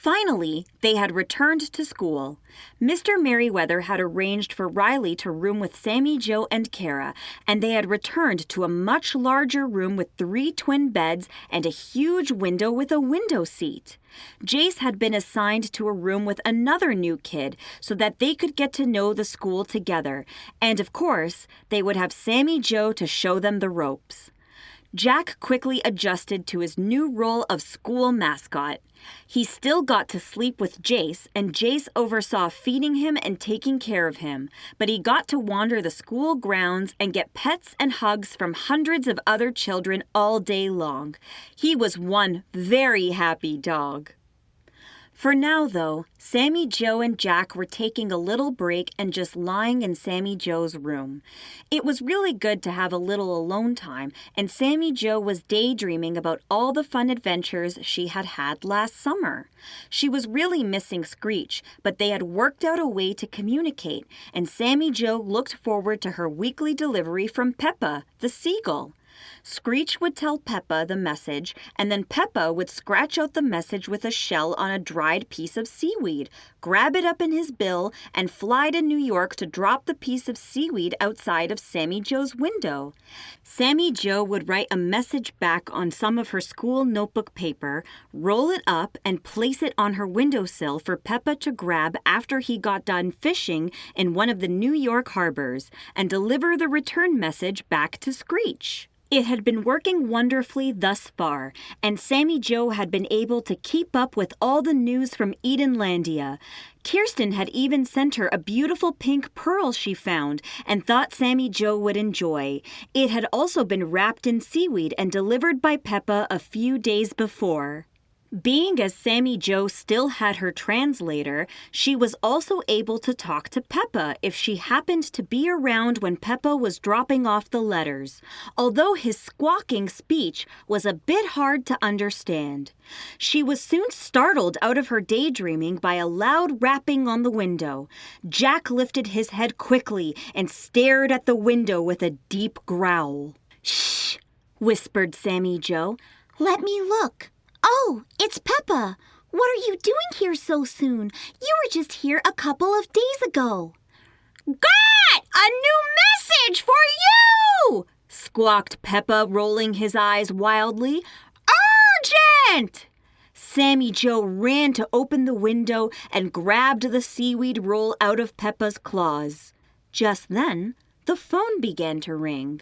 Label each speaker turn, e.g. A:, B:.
A: Finally, they had returned to school. Mr. Merriweather had arranged for Riley to room with Sammi Jo and Kara, and they had returned to a much larger room with 3 twin beds and a huge window with a window seat. Jace had been assigned to a room with another new kid so that they could get to know the school together, and of course, they would have Sammi Jo to show them the ropes. Jack quickly adjusted to his new role of school mascot. He still got to sleep with Jace, and Jace oversaw feeding him and taking care of him, but he got to wander the school grounds and get pets and hugs from hundreds of other children all day long. He was one very happy dog. For now, though, Sammi Jo and Jack were taking a little break and just lying in Sammi Jo's room. It was really good to have a little alone time, and Sammi Jo was daydreaming about all the fun adventures she had had last summer. She was really missing Screech, but they had worked out a way to communicate, and Sammi Jo looked forward to her weekly delivery from Peppa, the seagull. Screech would tell Peppa the message, and then Peppa would scratch out the message with a shell on a dried piece of seaweed, grab it up in his bill, and fly to New York to drop the piece of seaweed outside of Sammi Jo's window. Sammi Jo would write a message back on some of her school notebook paper, roll it up, and place it on her windowsill for Peppa to grab after he got done fishing in one of the New York harbors, and deliver the return message back to Screech. It had been working wonderfully thus far, and Sammi Jo had been able to keep up with all the news from Edenlandia. Kirsten had even sent her a beautiful pink pearl she found and thought Sammi Jo would enjoy. It had also been wrapped in seaweed and delivered by Peppa a few days before. Being as Sammi Jo still had her translator, she was also able to talk to Peppa if she happened to be around when Peppa was dropping off the letters, although his squawking speech was a bit hard to understand. She was soon startled out of her daydreaming by a loud rapping on the window. Jack lifted his head quickly and stared at the window with a deep growl. "Shh!" whispered Sammi Jo. "Let me look." "Oh, it's Peppa. What are you doing here so soon? You were just here a couple of days ago." "Got a new message for you!" squawked Peppa, rolling his eyes wildly. "Urgent!" Sammi Jo ran to open the window and grabbed the seaweed roll out of Peppa's claws. Just then, the phone began to ring.